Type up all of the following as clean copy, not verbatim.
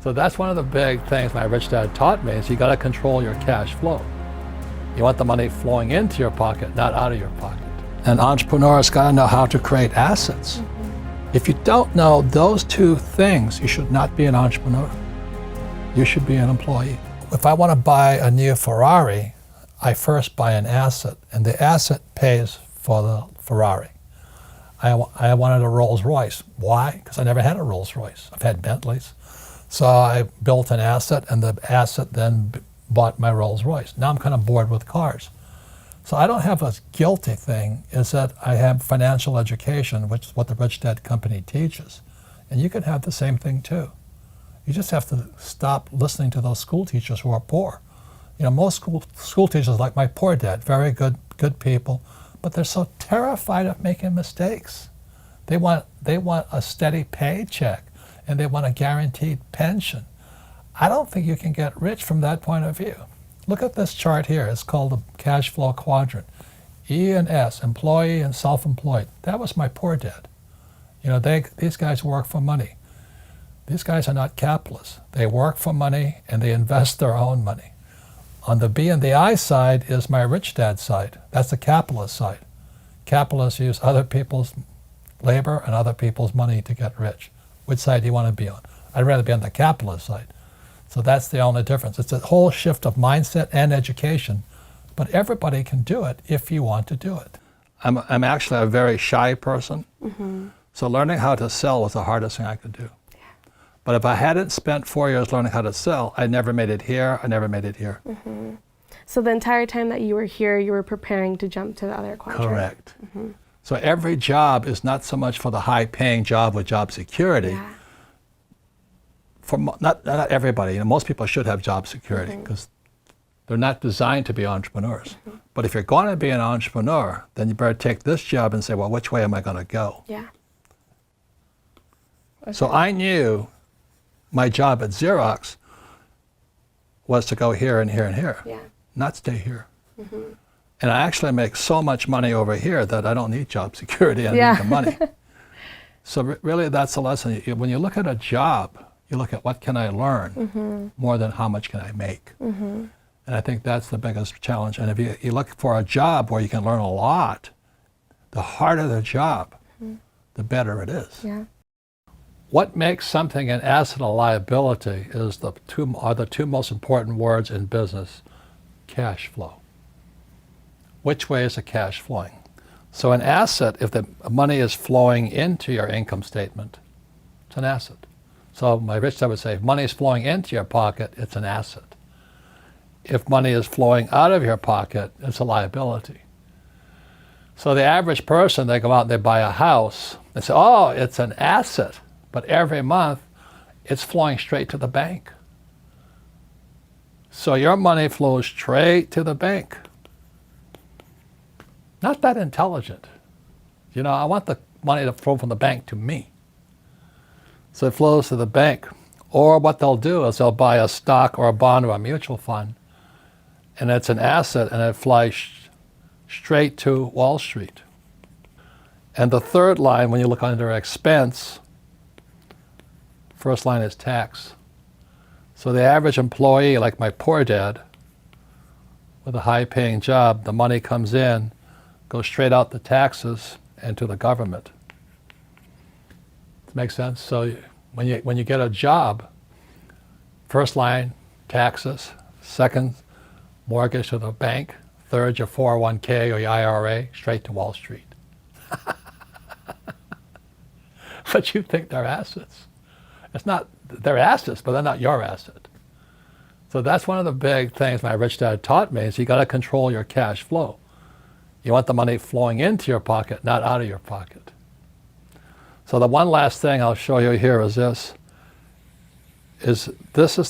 So that's one of the big things my rich dad taught me is you got to control your cash flow. You want the money flowing into your pocket, not out of your pocket. And entrepreneurs got to know how to create assets. If you don't know those two things, you should not be an entrepreneur. You should be an employee. If I want to buy a new Ferrari, I first buy an asset, and the asset pays for the Ferrari. I wanted a Rolls Royce. Why? Because I never had a Rolls Royce. I've had Bentleys. So I built an asset, and the asset then bought my Rolls Royce. Now I'm kind of bored with cars. So I don't have a guilty thing, is that I have financial education, which is what the Rich Dad Company teaches. And you can have the same thing too. You just have to stop listening to those school teachers who are poor. You know, most school teachers, like my poor dad, very good people, but they're so terrified of making mistakes. They want a steady paycheck, and they want a guaranteed pension. I don't think you can get rich from that point of view. Look at this chart here. It's called the cash flow quadrant. E and S, employee and self-employed. That was my poor dad. You know, these guys work for money. These guys are not capitalists. They work for money and they invest their own money. On the B and the I side is my rich dad side. That's the capitalist side. Capitalists use other people's labor and other people's money to get rich. Which side do you want to be on? I'd rather be on the capitalist side. So that's the only difference. It's a whole shift of mindset and education, but everybody can do it if you want to do it. I'm actually a very shy person, so learning how to sell was the hardest thing I could do. Yeah. But if I hadn't spent 4 years learning how to sell, I never made it here, I never made it here. So the entire time that you were here, you were preparing to jump to the other quadrant? Correct. So every job is not so much for the high-paying job with job security. Yeah. For not everybody, you know, most people should have job security because they're not designed to be entrepreneurs. But if you're going to be an entrepreneur, then you better take this job and say, well, which way am I going to go? Yeah. Okay. So I knew my job at Xerox was to go here and here and here, not stay here. And I actually make so much money over here that I don't need job security, I need the money. So really that's the lesson. When you look at a job, you look at what can I learn more than how much can I make. And I think that's the biggest challenge. And if you look for a job where you can learn a lot, the harder the job, the better it is. Yeah. What makes something an asset or liability is the two most important words in business: cash flow. Which way is the cash flowing? So an asset, if the money is flowing into your income statement, it's an asset. So my rich dad would say, if money is flowing into your pocket, it's an asset. If money is flowing out of your pocket, it's a liability. So the average person, they go out and they buy a house, they say, oh, it's an asset. But every month, it's flowing straight to the bank. So your money flows straight to the bank. Not that intelligent. You know, I want the money to flow from the bank to me. So it flows to the bank. Or what they'll do is they'll buy a stock or a bond or a mutual fund, and it's an asset, and it flies straight to Wall Street. And the third line, when you look under expense, first line is tax. So the average employee, like my poor dad, with a high-paying job, the money comes in, goes straight out the taxes and to the government. Makes sense? So when you get a job, first line, taxes; second, mortgage to the bank; third, your 401k or your IRA, straight to Wall Street. But you think they're assets. It's not, they're assets, but they're not your asset. So that's one of the big things my rich dad taught me, is you got to control your cash flow. You want the money flowing into your pocket, not out of your pocket. So the one last thing I'll show you here is this is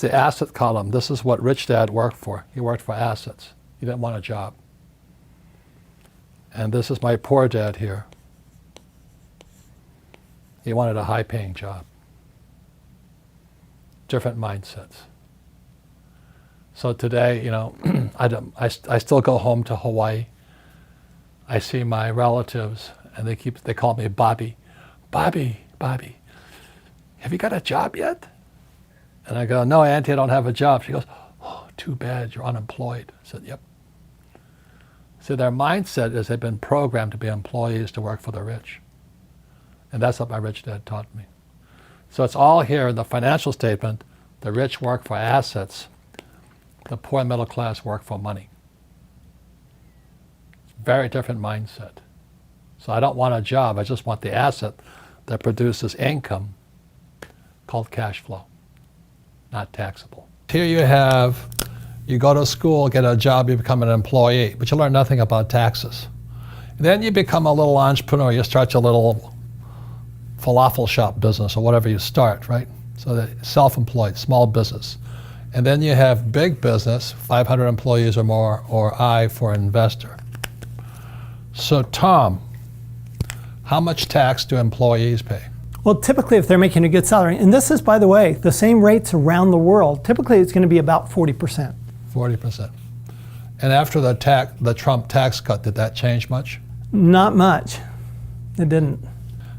the asset column. This is what Rich Dad worked for. He worked for assets. He didn't want a job. And this is my poor dad here. He wanted a high-paying job. Different mindsets. So today, you know, I still go home to Hawaii. I see my relatives, and they call me Bobby. Bobby, have you got a job yet? And I go, no, Auntie, I don't have a job. She goes, oh, too bad, you're unemployed. I said, yep. See, their mindset is they've been programmed to be employees to work for the rich. And that's what my rich dad taught me. So it's all here in the financial statement. The rich work for assets. The poor and middle class work for money. Very different mindset. So I don't want a job. I just want the asset that produces income called cash flow, not taxable. Here you go to school, get a job, you become an employee, but you learn nothing about taxes. Then you become a little entrepreneur. You start your little falafel shop business or whatever you start, right? So that self-employed, small business. And then you have big business, 500 employees or more, or I for investor. So Tom, how much tax do employees pay? Well, typically if they're making a good salary, and this is, by the way, the same rates around the world, typically it's going to be about 40%. 40%. And after the Trump tax cut, did that change much? Not much. It didn't.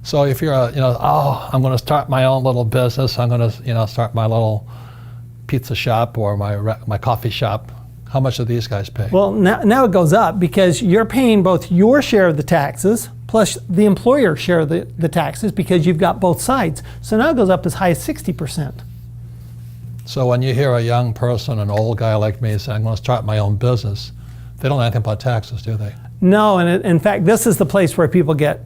So if you're I'm going to start my own little business, I'm going to, start my little pizza shop or my coffee shop, how much do these guys pay? Well, now it goes up because you're paying both your share of the taxes plus the employer's share of the taxes because you've got both sides. So now it goes up as high as 60%. So when you hear a young person, an old guy like me say, I'm going to start my own business, they don't know anything about taxes, do they? No, and in fact, this is the place where people get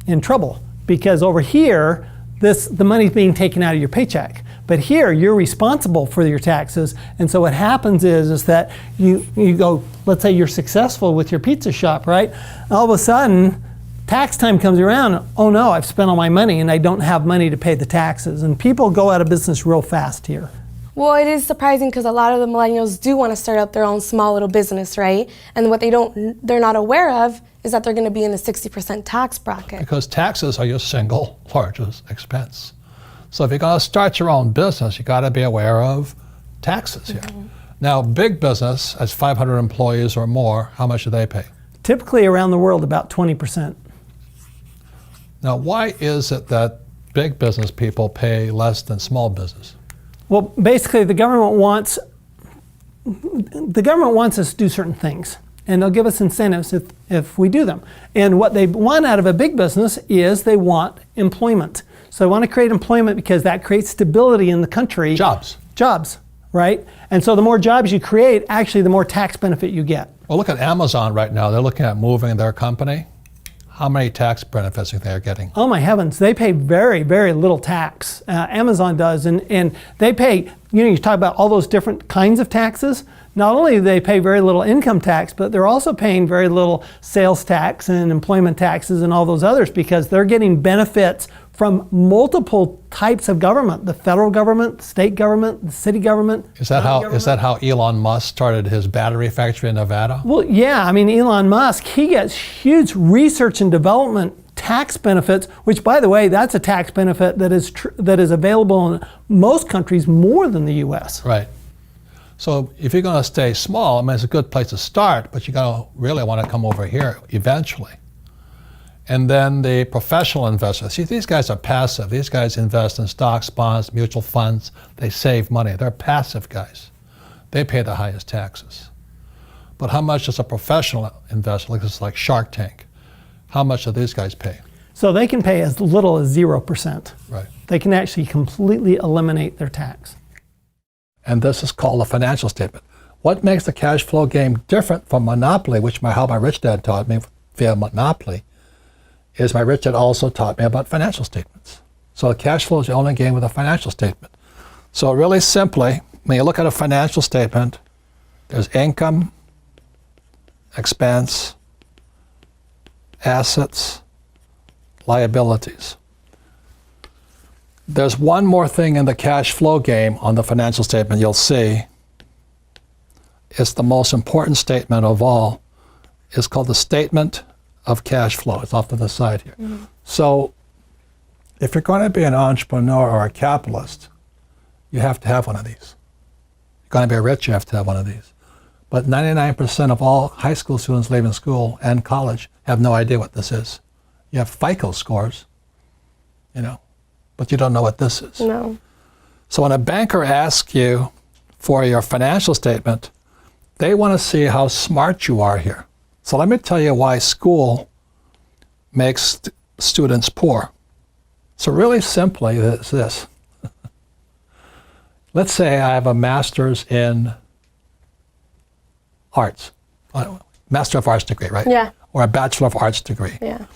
in trouble because over here, the money's being taken out of your paycheck. But here, you're responsible for your taxes. And so what happens is that you go, let's say you're successful with your pizza shop, right? All of a sudden, tax time comes around, oh no, I've spent all my money and I don't have money to pay the taxes. And people go out of business real fast here. Well, it is surprising because a lot of the millennials do want to start up their own small little business, right? And what they're not aware of is that they're going to be in the 60% tax bracket. Because taxes are your single largest expense. So if you're going to start your own business, you got to be aware of taxes here. Mm-hmm. Now, big business, as 500 employees or more, how much do they pay? Typically around the world, about 20%. Now, why is it that big business people pay less than small business? Well, basically, the government wants us to do certain things, and they'll give us incentives if we do them. And what they want out of a big business is they want employment. So they want to create employment because that creates stability in the country. Jobs, right? And so the more jobs you create, actually the more tax benefit you get. Well, look at Amazon right now. They're looking at moving their company. How many tax benefits do you think they're getting? Oh my heavens, they pay very, very little tax. Amazon does, and they pay, you talk about all those different kinds of taxes. Not only do they pay very little income tax, but they're also paying very little sales tax and employment taxes and all those others because they're getting benefits from multiple types of government, the federal government, the state government, the city government. Is that how Elon Musk started his battery factory in Nevada? Well, yeah, I mean, Elon Musk, he gets huge research and development tax benefits, which, by the way, that's a tax benefit that is available in most countries more than the U.S. Right. So if you're going to stay small, I mean, it's a good place to start, but you're going to really want to come over here eventually. And then the professional investors. See, these guys are passive. These guys invest in stocks, bonds, mutual funds. They save money. They're passive guys. They pay the highest taxes. But how much does a professional investor, like Shark Tank, how much do these guys pay? So they can pay as little as 0%. Right. They can actually completely eliminate their tax. And this is called a financial statement. What makes the cash flow game different from Monopoly, which how my rich dad taught me via Monopoly, is my rich dad also taught me about financial statements. So cash flow is the only game with a financial statement. So really simply, when you look at a financial statement, there's income, expense, assets, liabilities. There's one more thing in the cash flow game on the financial statement you'll see. It's the most important statement of all. It's called the statement of cash flow. It's off to the side here. Mm-hmm. So if you're going to be an entrepreneur or a capitalist, you have to have one of these. You're going to be rich, you have to have one of these. But 99% of all high school students leaving school and college have no idea what this is. You have FICO scores, but you don't know what this is. No. So when a banker asks you for your financial statement, they want to see how smart you are here. So let me tell you why school makes students poor. So really simply, it's this. Let's say I have a master's in arts, Master of Arts degree, right? Yeah. Or a Bachelor of Arts degree. Yeah.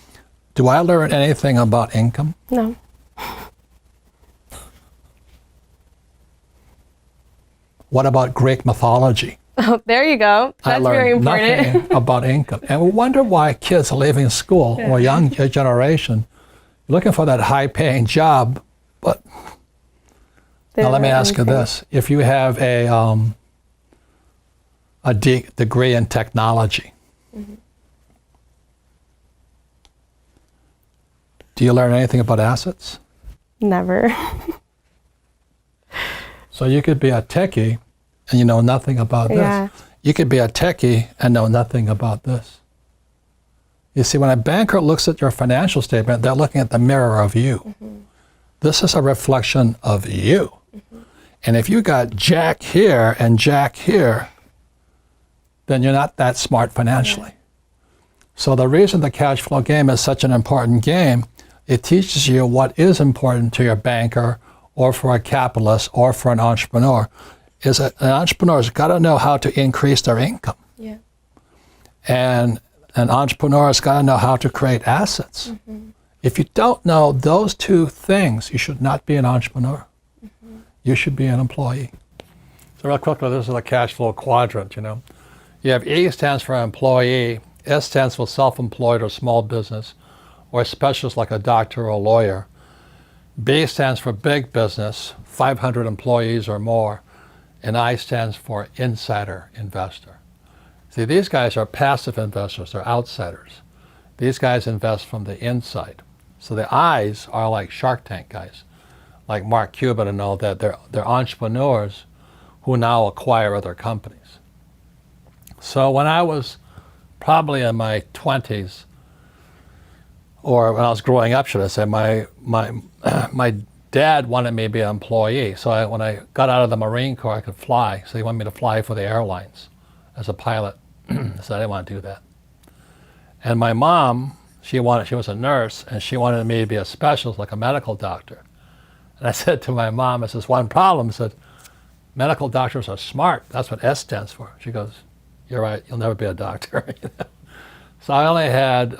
Do I learn anything about income? No. What about Greek mythology? Oh, there you go. I That's learned very important. nothing about income. And we wonder why kids are leaving school, or young generation, looking for that high-paying job. But now let me ask you this. If you have a degree in technology, do you learn anything about assets? Never. So you could be a techie and you know nothing about this. Yeah. You could be a techie and know nothing about this. You see, when a banker looks at your financial statement, they're looking at the mirror of you. This is a reflection of you. And if you got Jack here and Jack here, then you're not that smart financially. So the reason the cash flow game is such an important game, it teaches you what is important to your banker or for a capitalist or for an entrepreneur, is that an entrepreneur's got to know how to increase their income. Yeah. And an entrepreneur's got to know how to create assets. If you don't know those two things, you should not be an entrepreneur. You should be an employee. So real quickly, this is the cash flow quadrant, you know. You have E stands for employee, S stands for self-employed or small business, or a specialist like a doctor or a lawyer. B stands for big business, 500 employees or more, and I stands for insider investor. See, these guys are passive investors, they're outsiders. These guys invest from the inside. So the I's are like Shark Tank guys, like Mark Cuban and all that. They're entrepreneurs who now acquire other companies. So when I was probably in my 20s, or when I was growing up, should I say, my dad wanted me to be an employee. So when I got out of the Marine Corps, I could fly. So he wanted me to fly for the airlines as a pilot. So I didn't want to do that. And my mom, she was a nurse, and she wanted me to be a specialist, like a medical doctor. And I said to my mom, this is one problem. I said, medical doctors are smart. That's what S stands for. She goes, you're right, you'll never be a doctor. So I only had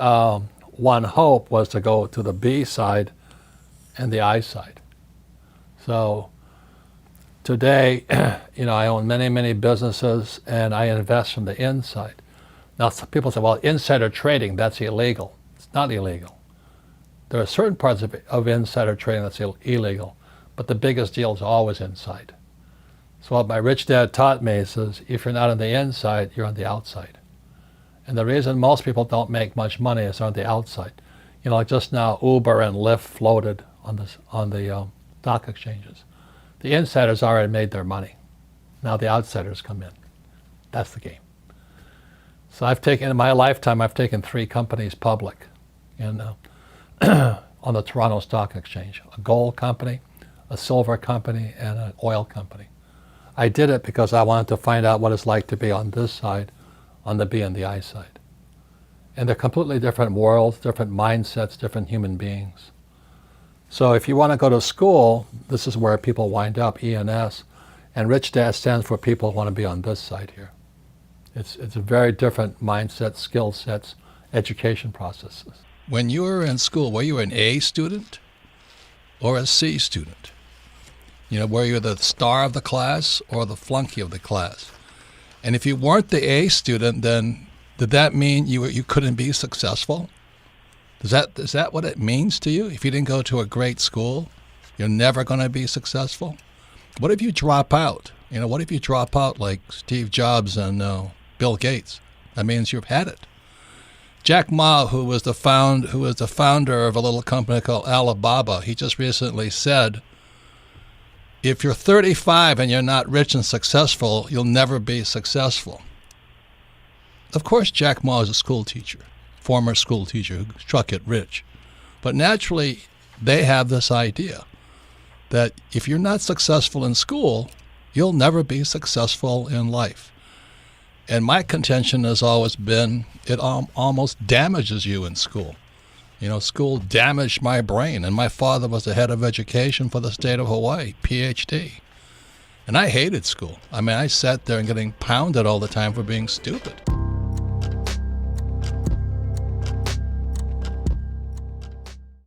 one hope, was to go to the B side and the I side. So today, you know, I own many, many businesses, and I invest from the inside. Now, some people say, well, insider trading, that's illegal. It's not illegal. There are certain parts of insider trading that's illegal, but the biggest deal is always inside. So what my rich dad taught me is if you're not on the inside, you're on the outside. And the reason most people don't make much money is on the outside. You know, like just now, Uber and Lyft floated on the stock exchanges. The insiders already made their money. Now the outsiders come in. That's the game. So in my lifetime, I've taken 3 companies public on the Toronto Stock Exchange: a gold company, a silver company, and an oil company. I did it because I wanted to find out what it's like to be on this side, on the B and the I side. And they're completely different worlds, different mindsets, different human beings. So if you want to go to school, this is where people wind up, E and S. And Rich Dad stands for people who want to be on this side here. It's a very different mindset, skill sets, education processes. When you were in school, were you an A student or a C student? You know, were you the star of the class or the flunky of the class? And if you weren't the A student, then did that mean you couldn't be successful? Is that what it means to you? If you didn't go to a great school, you're never going to be successful? What if you drop out? You know, what if you drop out like Steve Jobs and Bill Gates? That means you've had it. Jack Ma, who was the founder of a little company called Alibaba, he just recently said, if you're 35 and you're not rich and successful, you'll never be successful. Of course, Jack Ma is a school teacher, former school teacher who struck it rich. But naturally, they have this idea that if you're not successful in school, you'll never be successful in life. And my contention has always been it almost damages you in school. You know, school damaged my brain, and my father was the head of education for the state of Hawaii, PhD. And I hated school. I mean, I sat there and getting pounded all the time for being stupid.